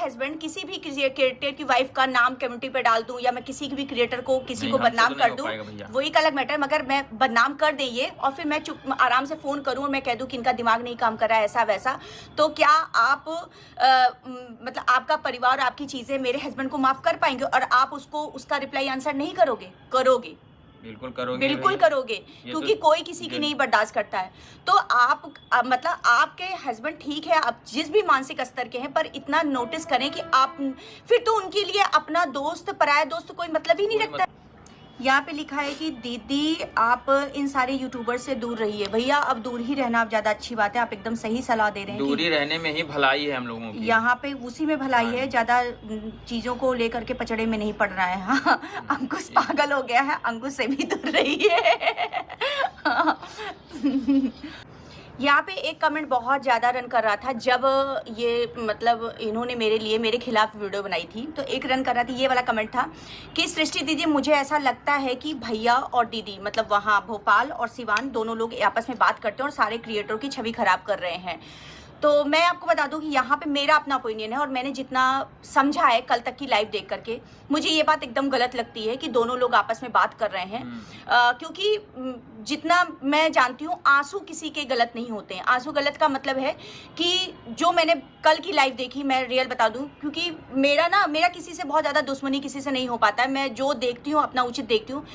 Husband किसी भी creator की वाइफ का नाम कम्युनिटी पे डाल दूं या मैं किसी भी क्रिएटर को किसी को बदनाम कर दूं, वो एक अलग मैटर। मगर मैं बदनाम कर दे ये और फिर मैं चुप आराम से फ़ोन करूं और मैं कह दूं कि इनका दिमाग नहीं काम कर रहा है ऐसा वैसा, तो क्या आप मतलब आपका परिवार, आपकी चीज़ें मेरे हस्बैंड को माफ़ कर पाएंगे? और आप उसको उसका रिप्लाई आंसर नहीं करोगे? करोगे, बिल्कुल करोगे, बिल्कुल करोगे, क्योंकि कोई किसी की नहीं बर्दाश्त करता है। तो आप मतलब आपके हस्बैंड ठीक है, आप जिस भी मानसिक स्तर के हैं, पर इतना नोटिस करें कि आप फिर तो उनके लिए अपना दोस्त, पराया दोस्त कोई मतलब ही नहीं रखता है। यहाँ पे लिखा है कि दीदी आप इन सारे यूट्यूबर से दूर रहिए। भैया अब दूर ही रहना अब ज़्यादा अच्छी बात है, आप एकदम सही सलाह दे रहे हैं। दूरी रहने में ही भलाई है हम लोगों की। यहाँ पे उसी में भलाई है, ज़्यादा चीज़ों को लेकर के पचड़े में नहीं पड़ रहा है। हाँ, अंकुश पागल हो गया है, अंकुश से भी दूर रहिए। यहाँ पे एक कमेंट बहुत ज़्यादा रन कर रहा था जब ये मतलब इन्होंने मेरे लिए मेरे खिलाफ वीडियो बनाई थी, तो एक रन कर रहा था, ये वाला कमेंट था कि सृष्टि दीदी मुझे ऐसा लगता है कि भैया और दीदी मतलब वहाँ भोपाल और सिवान दोनों लोग आपस में बात करते हैं और सारे क्रिएटरों की छवि खराब कर रहे हैं। तो मैं आपको बता दूं कि यहाँ पे मेरा अपना ओपिनियन है और मैंने जितना समझा है कल तक की लाइव देख करके, मुझे ये बात एकदम गलत लगती है कि दोनों लोग आपस में बात कर रहे हैं। क्योंकि जितना मैं जानती हूँ आंसू किसी के गलत नहीं होते हैं। आंसू गलत का मतलब है कि जो मैंने कल की लाइव देखी, मैं रियल बता दूं, क्योंकि मेरा किसी से बहुत ज़्यादा दुश्मनी किसी से नहीं हो पाता है। मैं जो देखती हूँ अपना उचित देखती हूँ।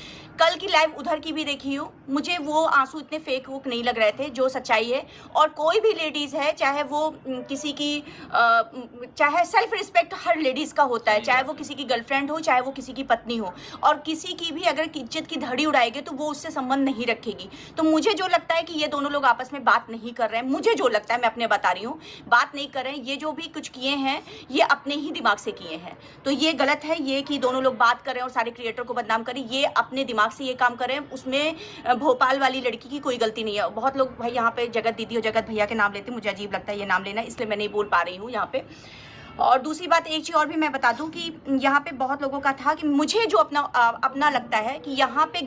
कल की लाइव उधर की भी देखी हूँ, मुझे वो आंसू इतने फेक वूक नहीं लग रहे थे, जो सच्चाई है। और कोई भी लेडीज़ है, चाहे वो किसी की चाहे सेल्फ रिस्पेक्ट हर लेडीज़ का होता है, चाहे वो किसी की गर्लफ्रेंड हो, चाहे वो किसी की पत्नी हो, और किसी की भी अगर इज्जत की धड़ी उड़ाएगी तो वो उससे संबंध नहीं रखेगी। तो मुझे जो लगता है कि ये दोनों लोग आपस में बात नहीं कर रहे हैं, मुझे जो लगता है, मैं अपने बता रही हूँ, बात नहीं कर रहे हैं। ये जो भी कुछ किए हैं ये अपने ही दिमाग से किए हैं, तो ये गलत है। ये कि दोनों लोग बात कर रहे हैं और सारे क्रिएटर को बदनाम करें, ये अपने दिमाग से ये काम कर रहे हैं। उसमें भोपाल वाली लड़की की कोई गलती नहीं है। बहुत लोग भाई यहाँ पे जगत दीदी और जगत भैया के नाम लेते हैं, मुझे अजीब लगता है ये नाम लेना, इसलिए मैं नहीं बोल पा रही हूँ यहाँ पे। और दूसरी बात, एक चीज़ और भी मैं बता दूं कि यहाँ पे बहुत लोगों का था कि मुझे जो अपना लगता है कि यहाँ पे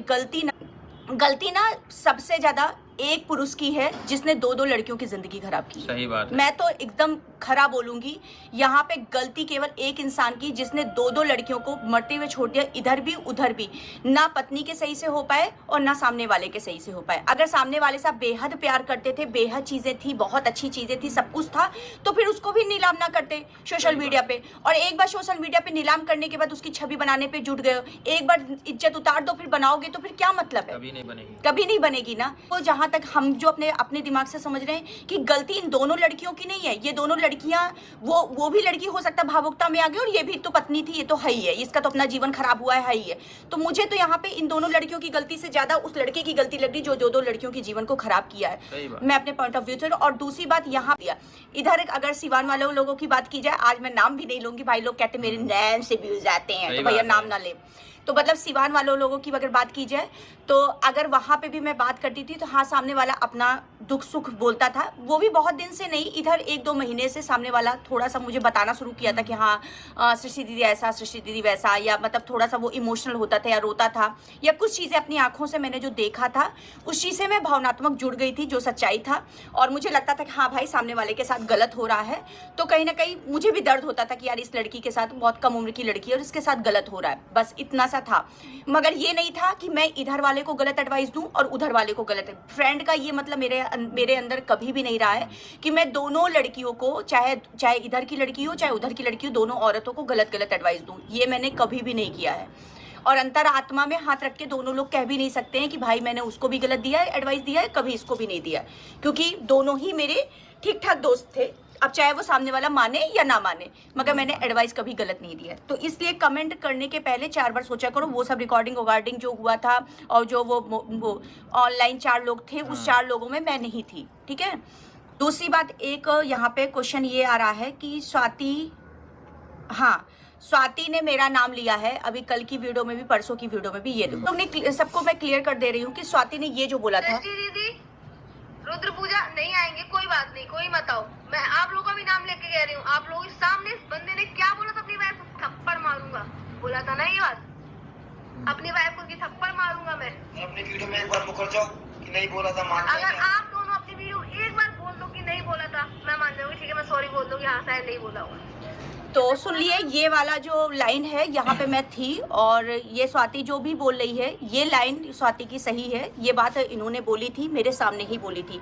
गलती ना सबसे ज़्यादा एक पुरुष की है जिसने दो लड़कियों की जिंदगी खराब की। सही बात है। मैं तो एकदम खरा बोलूंगी, यहाँ पे गलती केवल एक इंसान की जिसने दो लड़कियों को मरते हुए छोड़ दिया, इधर भी उधर भी। ना पत्नी के सही से हो पाए और ना सामने वाले के सही से हो पाए। अगर सामने वाले से आप बेहद प्यार करते थे, बेहद चीजें थी, बहुत अच्छी चीजें थी, सब कुछ था, तो फिर उसको भी नीलाम ना करते सोशल मीडिया पे। और एक बार सोशल मीडिया पे नीलाम करने के बाद उसकी छवि बनाने पे जुट गए, एक बार इज्जत उतार दो फिर बनाओगे, तो फिर क्या मतलब है? कभी नहीं बनेगी ना। तो जहाँ तक हम जो अपने दिमाग से समझ रहे हैं कि गलती इन दोनों लड़कियों की नहीं है, ये दोनों लड़कियां, वो भी लड़की हो सकता है भावुकता में आ गई, और ये भी तो पत्नी थी, ये तो है ही है, इसका तो अपना जीवन खराब हुआ है ही है। तो मुझे तो यहाँ पे इन दोनों लड़कियों की गलती से ज्यादा उस लड़के की गलती लग रही जो दो लड़कियों के जीवन को खराब किया है। मैं अपने पॉइंट ऑफ व्यू से। और दूसरी बात, यहाँ इधर अगर सिवान वाले लोगों की बात की जाए, आज मैं नाम भी नहीं लूंगी, भाई लोग कहते मेरे नैन से व्यूज आते हैं, तो भैया नाम ना ले। तो मतलब सिवान वालों लोगों की अगर बात की जाए, तो अगर वहाँ पे भी मैं बात करती थी तो हाँ, सामने वाला अपना दुख सुख बोलता था। वो भी बहुत दिन से नहीं, इधर 1-2 महीने से सामने वाला थोड़ा सा मुझे बताना शुरू किया था कि हाँ सृष्टि दीदी ऐसा, सृष्टि दीदी वैसा, या मतलब थोड़ा सा वो इमोशनल होता था या रोता था, या कुछ चीज़ें अपनी आंखों से मैंने जो देखा था उस चीज़ से मैं भावनात्मक जुड़ गई थी, जो सच्चाई था। और मुझे लगता था कि हाँ भाई, सामने वाले के साथ गलत हो रहा है। तो कहीं ना कहीं मुझे भी दर्द होता था कि यार इस लड़की के साथ, बहुत कम उम्र की लड़की है और इसके साथ गलत हो रहा है, बस इतना सा था। मगर ये नहीं था कि मैं इधर वाले को गलत एडवाइस दूं और उधर वाले को गलत। फ्रेंड का ये मतलब मेरे अंदर कभी भी नहीं रहा है कि मैं दोनों लड़कियों को, चाहे इधर की लड़की हो चाहे उधर की लड़की हो, दोनों औरतों को गलत एडवाइस दूं। ये मैंने कभी भी नहीं किया है। और अंतर आत्मा में हाथ रख के दोनों लोग कह भी नहीं सकते हैं कि भाई मैंने उसको भी गलत दिया है, एडवाइस दिया है, कभी इसको भी नहीं दिया, क्योंकि दोनों ही मेरे ठीक ठाक दोस्त थे। अब चाहे वो सामने वाला माने या ना माने, मगर मैंने एडवाइस कभी गलत नहीं दिया। तो इसलिए कमेंट करने के पहले 4 बार सोचा करो। वो सब रिकॉर्डिंग जो हुआ था और जो वो ऑनलाइन 4 लोग थे, उस 4 लोगों में मैं नहीं थी, ठीक है। दूसरी बात, एक यहाँ पे क्वेश्चन ये आ रहा है कि स्वाति ने मेरा नाम लिया है, अभी कल की वीडियो में भी, परसों की वीडियो में भी। ये देखो, सबको मैं क्लियर कर दे रही हूँ कि स्वाति ने ये जो बोला था, रुद्र पूजा नहीं आएंगे, कोई बात नहीं, कोई मत आओ, मैं आप लोगों का भी नाम लेके कह रही हूँ। आप लोगों के सामने इस बंदे ने क्या बोला था, अपनी वाइफ को थप्पड़ मारूंगा, बोला था ना ये बात, अपनी वाइफ को थप्पड़ मारूंगा मैं। अपनी वीडियो में एक बार मुकर जाओ कि नहीं बोला था, मान अगर आप दोनों अपनी वीडियो एक बार बोल दो कि नहीं बोला था, मैं मान जाऊंगी, ठीक है, मैं सॉरी बोल दूंगी, हाँ शायद नहीं बोला होगा। तो सुन लिए, ये वाला जो लाइन है यहाँ पे मैं थी और ये स्वाति जो भी बोल रही है ये लाइन स्वाति की सही है। ये बात इन्होंने बोली थी, मेरे सामने ही बोली थी।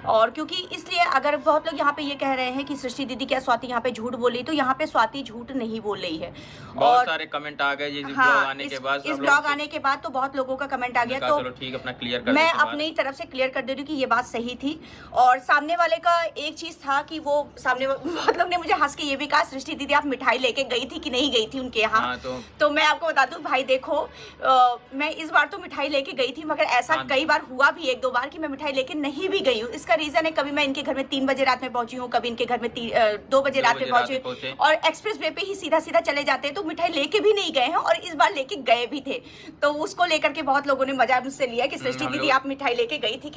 और क्योंकि इसलिए अगर बहुत लोग यहाँ पे ये कह रहे हैं कि सृष्टि दीदी क्या स्वाति यहाँ पे झूठ बोली, तो यहाँ पे स्वाति झूठ नहीं बोल रही है। बहुत सारे कमेंट आ गए ब्लॉग आने के बाद, इस ब्लॉग आने के बाद तो बहुत लोगों का कमेंट आ गया। तो चलो ठीक, अपना क्लियर कर मैं अपनी तरफ से क्लियर कर दे रही हूँ कि ये बात सही थी। और सामने वाले का एक चीज था कि वो सामने बहुत लोग ने मुझे हंस के ये भी कहा, सृष्टि दीदी आप मिठाई लेके गई थी कि नहीं गई थी उनके यहाँ। तो मैं आपको बता दूं भाई, देखो मैं इस बार तो मिठाई लेके गई थी, मगर ऐसा कई बार हुआ भी 1-2 बार कि मैं मिठाई लेके नहीं भी गई हूँ। इसका रीजन है कभी मैं इनके घर में 3 बजे रात में पहुंची हूँ, कभी इनके घर में 2 बजे रात में पहुंची, और एक्सप्रेस वे पे ही सीधा सीधा चले जाते हैं, तो मिठाई लेके भी नहीं गए हैं और इस बार लेके गए भी थे। तो उसको लेकर के बहुत लोगों ने मजा मुझसे लिया कि सृष्टि दीदी आप मिठाई लेके गई थी कि